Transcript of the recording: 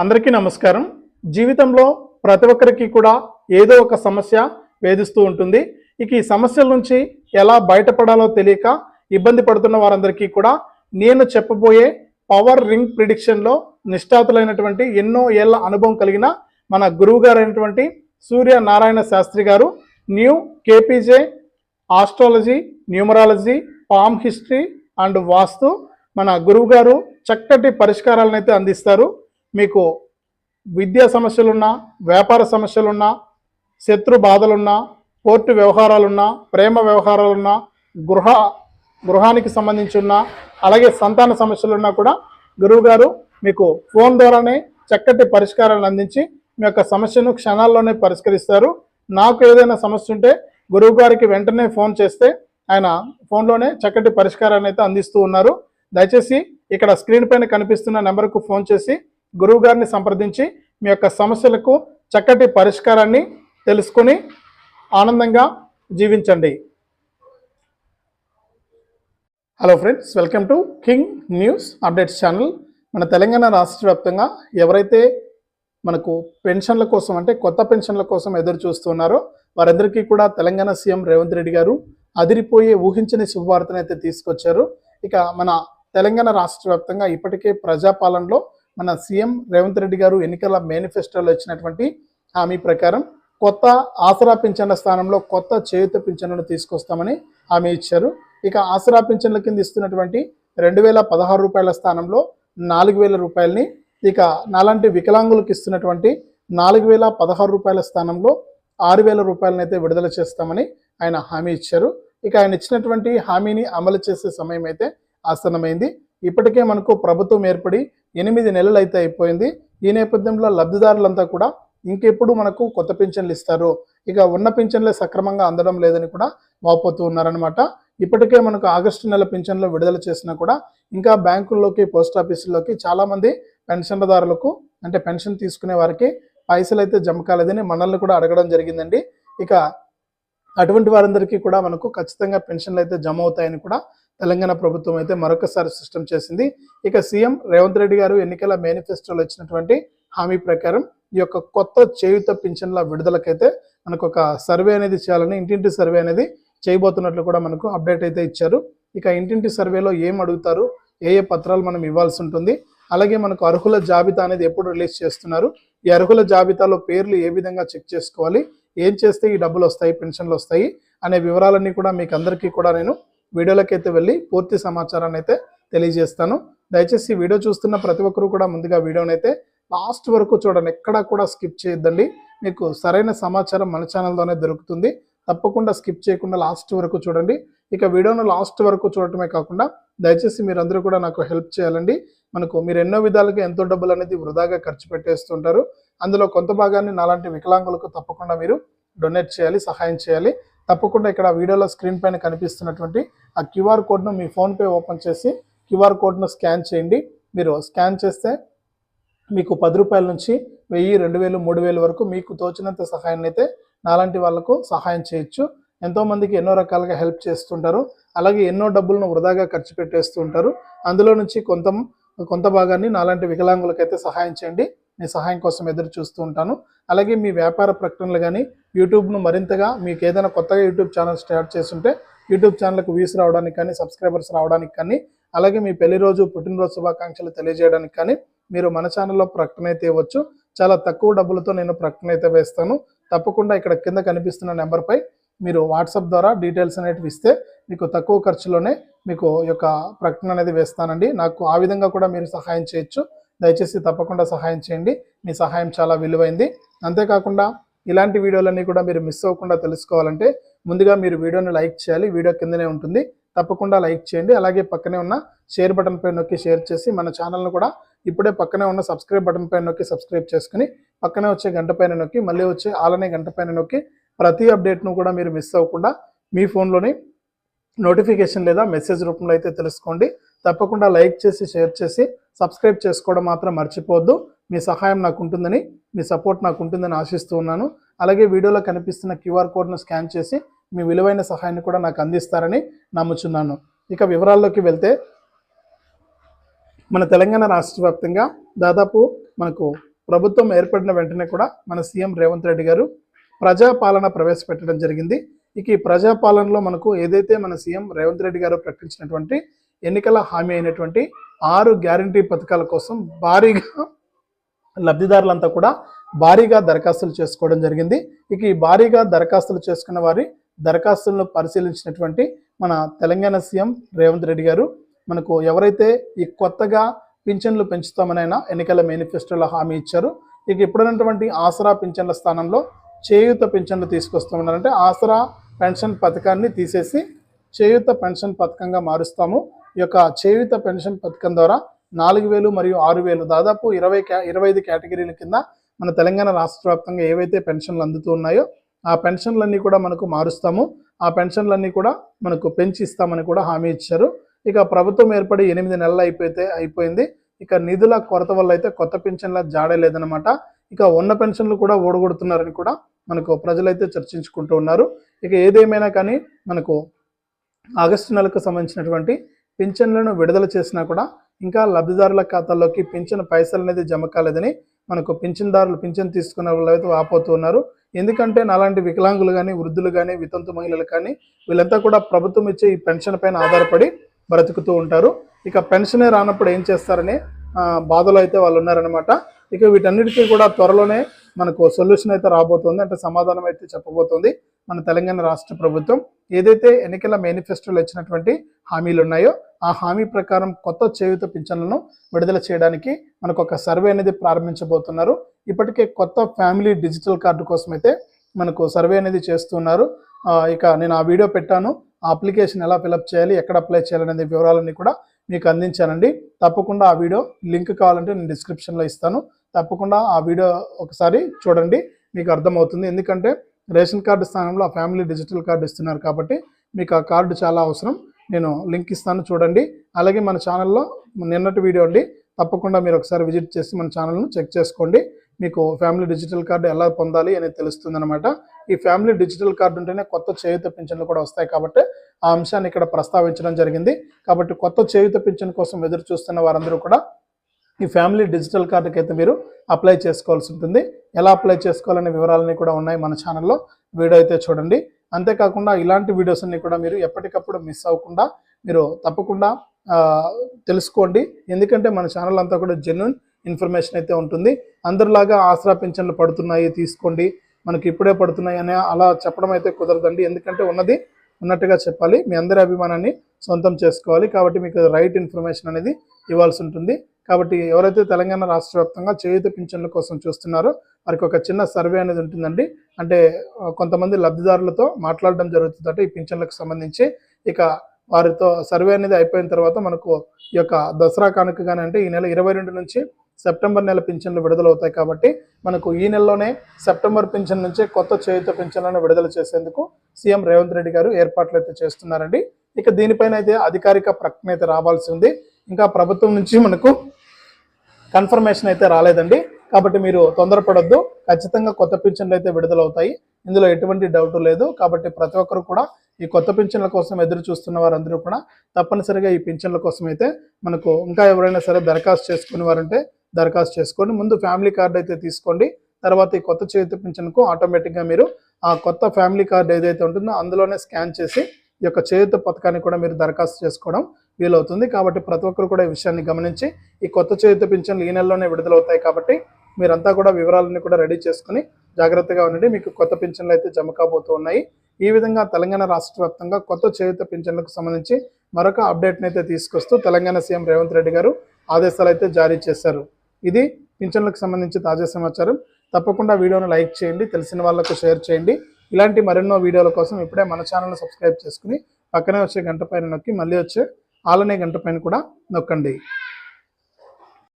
అందరికీ నమస్కారం. జీవితంలో ప్రతి ఒక్కరికి కూడా ఏదో ఒక సమస్య వేధిస్తూ ఉంటుంది. ఇక ఈ సమస్యల నుంచి ఎలా బయటపడాలో తెలియక ఇబ్బంది పడుతున్న వారందరికీ కూడా నేను చెప్పబోయే పవర్ రింగ్ ప్రిడిక్షన్లో నిష్ఠాతులైనటువంటి ఎన్నో ఏళ్ల అనుభవం కలిగిన మన గురువు గారైనటువంటి సూర్య నారాయణ శాస్త్రి గారు new KPJ astrology, numerology, palm history and Vastu మన గురువు గారు చక్కటి పరిష్కారాలను అయితే అందిస్తారు. మీకు విద్యా సమస్యలున్నా, వ్యాపార సమస్యలున్నా, శత్రు బాధలున్నా, కోర్టు వ్యవహారాలున్నా, ప్రేమ వ్యవహారాలున్నా, గృహానికి సంబంధించి ఉన్నా, అలాగే సంతాన సమస్యలున్నా కూడా గురువుగారు మీకు ఫోన్ ద్వారానే చక్కటి పరిష్కారాలను అందించి మీ యొక్క సమస్యను క్షణాల్లోనే పరిష్కరిస్తారు. నాకు ఏదైనా సమస్య ఉంటే గురువుగారికి వెంటనే ఫోన్ చేస్తే ఆయన ఫోన్లోనే చక్కటి పరిష్కారాన్ని అయితే అందిస్తూ ఉన్నారు. దయచేసి ఇక్కడ స్క్రీన్ పైన కనిపిస్తున్న నెంబర్కు ఫోన్ చేసి గురువు గారిని సంప్రదించి మీ యొక్క సమస్యలకు చక్కటి పరిష్కారాన్ని తెలుసుకొని ఆనందంగా జీవించండి. Hello friends, welcome to king news updates channel. మన తెలంగాణ రాష్ట్ర వ్యాప్తంగా ఎవరైతే మనకు పెన్షన్ల కోసం అంటే కొత్త పెన్షన్ల కోసం ఎదురు చూస్తున్నారో వారందరికీ కూడా తెలంగాణ సీఎం రేవంత్ రెడ్డి గారు అదిరిపోయే ఊహించని శుభవార్తను అయితే తీసుకొచ్చారు. ఇక మన తెలంగాణ రాష్ట్ర వ్యాప్తంగా ఇప్పటికే ప్రజాపాలనలో మన సీఎం రేవంత్ రెడ్డి గారు ఎన్నికల మేనిఫెస్టోలో ఇచ్చినటువంటి హామీ ప్రకారం కొత్త ఆసరా పింఛన్ల స్థానంలో కొత్త చేయూత పింఛన్లను తీసుకొస్తామని హామీ ఇచ్చారు. ఇక ఆసరా పింఛన్ల కింద ఇస్తున్నటువంటి 2016 రూపాయల స్థానంలో 4000 రూపాయలని, ఇక నాలాంటి వికలాంగులకు ఇస్తున్నటువంటి 4016 రూపాయల స్థానంలో 6000 రూపాయలను అయితే విడుదల చేస్తామని ఆయన హామీ ఇచ్చారు. ఇక ఆయన ఇచ్చినటువంటి హామీని అమలు చేసే సమయం అయితే ఆసన్నమైంది. ఇప్పటికే మనకు ప్రభుత్వం ఏర్పడి 8 నెలలు అయితే అయిపోయింది. ఈ నేపథ్యంలో లబ్ధిదారులంతా కూడా ఇంకెప్పుడు మనకు కొత్త పింఛన్లు ఇస్తారు, ఇక ఉన్న పింఛన్లే సక్రమంగా అందడం లేదని కూడా వాపోతూ ఉన్నారనమాట. ఇప్పటికే మనకు ఆగస్టు నెల పింఛన్లు విడుదల చేసినా కూడా ఇంకా బ్యాంకుల్లోకి, పోస్ట్ ఆఫీసుల్లోకి చాలామంది పెన్షన్దారులకు అంటే పెన్షన్ తీసుకునే వారికి పైసలు అయితే జమ కాలేదని మనల్ని కూడా అడగడం జరిగిందండి. ఇక అటువంటి వారందరికీ కూడా మనకు ఖచ్చితంగా పెన్షన్లు అయితే జమ అవుతాయని కూడా తెలంగాణ ప్రభుత్వం అయితే మరొకసారి స్పష్టం చేసింది. ఇక సీఎం రేవంత్ రెడ్డి గారు ఎన్నికల మేనిఫెస్టోలో ఇచ్చినటువంటి హామీ ప్రకారం ఈ యొక్క కొత్త చేయూత పింఛన్ల విడుదలకైతే మనకు ఒక సర్వే అనేది చేయాలని, ఇంటింటి సర్వే అనేది చేయబోతున్నట్లు కూడా మనకు అప్డేట్ అయితే ఇచ్చారు. ఇక ఇంటింటి సర్వేలో ఏం అడుగుతారు, ఏ ఏ పత్రాలు మనం ఇవ్వాల్సి ఉంటుంది, అలాగే మనకు అర్హుల జాబితా అనేది ఎప్పుడు రిలీజ్ చేస్తున్నారు, ఈ అర్హుల జాబితాలో పేర్లు ఏ విధంగా చెక్ చేసుకోవాలి, ఏం చేస్తే ఈ డబ్బులు వస్తాయి, పెన్షన్లు వస్తాయి అనే వివరాలన్నీ కూడా మీకు అందరికీ కూడా నేను వీడియోలకైతే వెళ్ళి పూర్తి సమాచారాన్ని అయితే తెలియజేస్తాను. దయచేసి వీడియో చూస్తున్న ప్రతి ఒక్కరు కూడా ముందుగా వీడియోని అయితే లాస్ట్ వరకు చూడండి, ఎక్కడా కూడా స్కిప్ చేయొద్దండి. మీకు సరైన సమాచారం మన ఛానల్లోనే దొరుకుతుంది. తప్పకుండా స్కిప్ చేయకుండా లాస్ట్ వరకు చూడండి. ఇక వీడియోను లాస్ట్ వరకు చూడటమే కాకుండా దయచేసి మీరందరూ కూడా నాకు హెల్ప్ చేయాలండి. మీరు ఎన్నో విధాలుగా ఎంతో డబ్బులు అనేది వృధాగా ఖర్చు పెట్టేస్తుంటారు. అందులో కొంత భాగాన్ని నాలాంటి వికలాంగులకు తప్పకుండా మీరు డొనేట్ చేయాలి, సహాయం చేయాలి. తప్పకుండా ఇక్కడ వీడియోలో స్క్రీన్ పైన కనిపిస్తున్నటువంటి ఆ క్యూఆర్ కోడ్ను మీ ఫోన్పే ఓపెన్ చేసి క్యూఆర్ కోడ్ను స్కాన్ చేయండి. మీరు స్కాన్ చేస్తే మీకు 10 రూపాయల నుంచి 1000, 2000, 3000 వరకు మీకు తోచినంత సహాయాన్ని అయితే నాలాంటి వాళ్లకు సహాయం చేయొచ్చు. ఎంతోమందికి ఎన్నో రకాలుగా హెల్ప్ చేస్తుంటారు, అలాగే ఎన్నో డబ్బులను వృధాగా ఖర్చు పెట్టేస్తూ ఉంటారు. అందులో నుంచి కొంత భాగాన్ని నాలాంటి వికలాంగులకైతే సహాయం చేయండి. మీ సహాయం కోసం ఎదురు చూస్తూ ఉంటాను. అలాగే మీ వ్యాపార ప్రకటనలు కానీ యూట్యూబ్ను మరింతగా మీకు ఏదైనా కొత్తగా యూట్యూబ్ ఛానల్ స్టార్ట్ చేస్తుంటే యూట్యూబ్ ఛానల్కు వ్యూస్ రావడానికి కానీ, సబ్స్క్రైబర్స్ రావడానికి కానీ, అలాగే మీ పెళ్లిరోజు, పుట్టినరోజు శుభాకాంక్షలు తెలియజేయడానికి కానీ మీరు మన ఛానల్లో ప్రకటన అయితే ఇవ్వచ్చు. చాలా తక్కువ డబ్బులతో నేను ప్రకటన అయితే వేస్తాను. తప్పకుండా ఇక్కడ కింద కనిపిస్తున్న నెంబర్పై మీరు వాట్సాప్ ద్వారా డీటెయిల్స్ అనేటివి ఇస్తే మీకు తక్కువ ఖర్చులోనే మీకు యొక్క ప్రకటన అనేది వేస్తానండి. నాకు ఆ విధంగా కూడా మీరు సహాయం చేయొచ్చు. దయచేసి తప్పకుండా సహాయం చేయండి. మీ సహాయం చాలా విలువైంది. అంతేకాకుండా ఇలాంటి వీడియోలన్నీ కూడా మీరు మిస్ అవ్వకుండా తెలుసుకోవాలంటే ముందుగా మీరు వీడియోని లైక్ చేయాలి. వీడియో కిందనే ఉంటుంది, తప్పకుండా లైక్ చేయండి. అలాగే పక్కనే ఉన్న షేర్ బటన్ పై నొక్కి షేర్ చేసి మన ఛానల్ను కూడా ఇప్పుడే పక్కనే ఉన్న సబ్స్క్రైబ్ బటన్ పైన నొక్కి సబ్స్క్రైబ్ చేసుకుని పక్కనే వచ్చే గంట పైన నొక్కి మళ్ళీ వచ్చే ఆలనే గంట పైన నొక్కి ప్రతి అప్డేట్ను కూడా మీరు మిస్ అవ్వకుండా మీ ఫోన్లోని నోటిఫికేషన్ లేదా మెసేజ్ రూపంలో అయితే తెలుసుకోండి. తప్పకుండా లైక్ చేసి షేర్ చేసి సబ్స్క్రైబ్ చేసుకోవడం మాత్రం మర్చిపోవద్దు. మీ సహాయం నాకు ఉంటుందని, మీ సపోర్ట్ నాకు ఉంటుందని ఆశిస్తూ ఉన్నాను. అలాగే వీడియోలో కనిపిస్తున్న క్యూఆర్ కోడ్ను స్కాన్ చేసి మీ విలువైన సహాయాన్ని కూడా నాకు అందిస్తారని నమ్ముచున్నాను. ఇక వివరాల్లోకి వెళ్తే మన తెలంగాణ రాష్ట్ర వ్యాప్తంగా దాదాపు మనకు ప్రభుత్వం ఏర్పడిన వెంటనే కూడా మన సీఎం రేవంత్ రెడ్డి గారు ప్రజాపాలన ప్రవేశపెట్టడం జరిగింది. ఇక ఈ ప్రజాపాలనలో మనకు ఏదైతే మన సీఎం రేవంత్ రెడ్డి గారు ప్రకటించినటువంటి ఎన్నికల హామీ అయినటువంటి 6 గ్యారంటీ పథకాల కోసం భారీగా లబ్ధిదారులంతా కూడా భారీగా దరఖాస్తులు చేసుకోవడం జరిగింది. ఇక ఈ భారీగా దరఖాస్తులు చేసుకున్న వారి దరఖాస్తులను పరిశీలించినటువంటి మన తెలంగాణ సీఎం రేవంత్ రెడ్డి గారు మనకు ఎవరైతే ఈ కొత్తగా పింఛన్లు పెంచుతామని ఆయన ఎన్నికల మేనిఫెస్టోలో హామీ ఇచ్చారు. ఇక ఇప్పుడున్నటువంటి ఆసరా పింఛన్ల స్థానంలో చేయూత పింఛన్లు తీసుకొస్తామన్నారంటే ఆసరా పెన్షన్ పథకాన్ని తీసేసి చేయూత పెన్షన్ పథకంగా మారుస్తాము. ఈ యొక్క చేయూత పెన్షన్ పథకం ద్వారా 4,000 మరియు 6,000 దాదాపు 25 కేటగిరీల కింద మన తెలంగాణ రాష్ట్ర వ్యాప్తంగా ఏవైతే పెన్షన్లు అందుతూ ఉన్నాయో ఆ పెన్షన్లన్నీ కూడా మనకు మారుస్తాము. ఆ పెన్షన్లన్నీ కూడా మనకు పెంచి ఇస్తామని కూడా హామీ ఇచ్చారు. ఇక ప్రభుత్వం ఏర్పడి 8 నెలలు అయిపోయింది. ఇక నిధుల కొరత వల్ల అయితే కొత్త పెన్షన్ల జాడే లేదనమాట. ఇక ఉన్న పెన్షన్లు కూడా ఓడగొడుతున్నారని కూడా మనకు ప్రజలైతే చర్చించుకుంటూ ఉన్నారు. ఇక ఏదేమైనా కానీ మనకు ఆగస్టు నెలకు సంబంధించినటువంటి పింఛన్లను విడుదల చేసినా కూడా ఇంకా లబ్ధిదారుల ఖాతాల్లోకి పింఛన్ పైసలు అనేది జమ కాలేదని మనకు పింఛన్ తీసుకున్న వాళ్ళు అయితే వాపోతూ ఉన్నారు. ఎందుకంటే నాలాంటి వికలాంగులు కానీ వృద్ధులు కానీ వితంతు మహిళలు కానీ వీళ్ళంతా కూడా ప్రభుత్వం ఇచ్చే ఈ పెన్షన్ పైన ఆధారపడి బ్రతుకుతూ ఉంటారు. ఇక పెన్షనే రానప్పుడు ఏం చేస్తారని బాధలో అయితే వాళ్ళు ఉన్నారనమాట. ఇక వీటన్నిటికీ కూడా త్వరలోనే మనకు సొల్యూషన్ అయితే రాబోతుంది, అంటే సమాధానం అయితే చెప్పబోతుంది మన తెలంగాణ రాష్ట్ర ప్రభుత్వం. ఏదైతే ఎన్నికల మేనిఫెస్టోలో ఇచ్చినటువంటి హామీలు ఉన్నాయో ఆ హామీ ప్రకారం కొత్త చేయూత పింఛన్లను విడుదల చేయడానికి మనకు ఒక సర్వే అనేది ప్రారంభించబోతున్నారు. ఇప్పటికే కొత్త ఫ్యామిలీ డిజిటల్ కార్డు కోసం అయితే మనకు సర్వే అనేది చేస్తున్నారు. ఇక నేను ఆ వీడియో పెట్టాను. ఆ అప్లికేషన్ ఎలా ఫిలప్ చేయాలి, ఎక్కడ అప్లై చేయాలనేది వివరాలన్నీ కూడా మీకు అందించానండి. తప్పకుండా ఆ వీడియో లింక్ కావాలంటే నేను డిస్క్రిప్షన్లో ఇస్తాను. తప్పకుండా ఆ వీడియో ఒకసారి చూడండి, మీకు అర్థమవుతుంది. ఎందుకంటే రేషన్ కార్డు స్థానంలో ఆ ఫ్యామిలీ డిజిటల్ కార్డు ఇస్తున్నారు కాబట్టి మీకు ఆ కార్డు చాలా అవసరం. నేను లింక్ ఇస్తాను, చూడండి. అలాగే మన ఛానల్లో నిన్నటి వీడియో అండి, తప్పకుండా మీరు ఒకసారి విజిట్ చేసి మన ఛానల్ను చెక్ చేసుకోండి. మీకు ఫ్యామిలీ డిజిటల్ కార్డు ఎలా పొందాలి అనేది తెలుస్తుంది అనమాట. ఈ ఫ్యామిలీ డిజిటల్ కార్డు ఉంటేనే కొత్త చేయూత పింఛన్లు కూడా వస్తాయి కాబట్టి ఆ అంశాన్ని ఇక్కడ ప్రస్తావించడం జరిగింది. కాబట్టి కొత్త చేయూత పింఛన్ కోసం ఎదురు చూస్తున్న వారందరూ కూడా ఈ ఫ్యామిలీ డిజిటల్ కార్డుకి అయితే మీరు అప్లై చేసుకోవాల్సి ఉంటుంది. ఎలా అప్లై చేసుకోవాలనే వివరాలన్నీ కూడా ఉన్నాయి మన ఛానల్లో, వీడియో అయితే చూడండి. అంతేకాకుండా ఇలాంటి వీడియోస్ అన్ని కూడా మీరు ఎప్పటికప్పుడు మిస్ అవ్వకుండా మీరు తప్పకుండా తెలుసుకోండి. ఎందుకంటే మన ఛానల్ అంతా కూడా జెన్యూన్ ఇన్ఫర్మేషన్ అయితే ఉంటుంది. అందరిలాగా ఆసరా పింఛన్లు పడుతున్నాయి తీసుకోండి, మనకి ఇప్పుడే పడుతున్నాయి అని అలా చెప్పడం అయితే కుదరదండి. ఎందుకంటే ఉన్నది ఉన్నట్టుగా చెప్పాలి, మీ అందరి అభిమానాన్ని సొంతం చేసుకోవాలి. కాబట్టి మీకు రైట్ ఇన్ఫర్మేషన్ అనేది ఇవ్వాల్సి ఉంటుంది. కాబట్టి ఎవరైతే తెలంగాణ రాష్ట్ర వ్యాప్తంగా చేయూత పింఛన్ల కోసం చూస్తున్నారో వారికి ఒక చిన్న సర్వే అనేది ఉంటుందండి. అంటే కొంతమంది లబ్ధిదారులతో మాట్లాడడం జరుగుతుందంటే ఈ పింఛన్లకు సంబంధించి. ఇక వారితో సర్వే అనేది అయిపోయిన తర్వాత మనకు ఈ యొక్క దసరా కానుకగానే అంటే ఈ నెల 22 నుంచి సెప్టెంబర్ నెల పింఛన్లు విడుదలవుతాయి. కాబట్టి మనకు ఈ నెలలోనే సెప్టెంబర్ పింఛన్ నుంచే కొత్త చేయూత పింఛన్లను విడుదల చేసేందుకు సీఎం రేవంత్ రెడ్డి గారు ఏర్పాట్లు అయితే చేస్తున్నారండి. ఇక దీనిపైన అయితే అధికారిక ప్రకటన అయితే రావాల్సి ఉంది. ఇంకా ప్రభుత్వం నుంచి మనకు కన్ఫర్మేషన్ అయితే రాలేదండి. కాబట్టి మీరు తొందరపడొద్దు, ఖచ్చితంగా కొత్త పింఛన్లు అయితే విడుదలవుతాయి, ఇందులో ఎటువంటి డౌట్ లేదు. కాబట్టి ప్రతి ఒక్కరు కూడా ఈ కొత్త పింఛన్ల కోసం ఎదురు చూస్తున్న వారందరూ కూడా తప్పనిసరిగా ఈ పింఛన్ల కోసం అయితే మనకు ఇంకా ఎవరైనా సరే దరఖాస్తు చేసుకునే వారంటే దరఖాస్తు చేసుకోండి. ముందు ఫ్యామిలీ కార్డు అయితే తీసుకోండి. తర్వాత ఈ కొత్త చేయూత పింఛన్కు ఆటోమేటిక్గా మీరు ఆ కొత్త ఫ్యామిలీ కార్డు ఏదైతే ఉంటుందో అందులోనే స్కాన్ చేసి ఈ యొక్క చేయూత పథకాన్ని కూడా మీరు దరఖాస్తు చేసుకోవడం వీలవుతుంది. కాబట్టి ప్రతి ఒక్కరు కూడా ఈ విషయాన్ని గమనించి ఈ కొత్త చేయూత పింఛన్లు ఈ నెలలోనే విడుదలవుతాయి. కాబట్టి మీరంతా కూడా వివరాలన్నీ కూడా రెడీ చేసుకుని జాగ్రత్తగా ఉండండి. మీకు కొత్త పింఛన్లు అయితే జమ కాబోతూ ఉన్నాయి. ఈ విధంగా తెలంగాణ రాష్ట్ర వ్యాప్తంగా కొత్త చేయూత పింఛన్లకు సంబంధించి మరొక అప్డేట్ని అయితే తీసుకొస్తూ తెలంగాణ సీఎం రేవంత్ రెడ్డి గారు ఆదేశాలు అయితే జారీ చేశారు. ఇది పింఛన్లకు సంబంధించి తాజా సమాచారం. తప్పకుండా వీడియోను లైక్ చేయండి, తెలిసిన వాళ్ళకు షేర్ చేయండి. ఇలాంటి మరెన్నో వీడియోల కోసం ఇప్పుడే మన ఛానల్ని సబ్స్క్రైబ్ చేసుకుని పక్కనే వచ్చే గంట పైన నొక్కి మళ్ళీ వచ్చే ఆలనే గంట పైన కూడా నొక్కండి.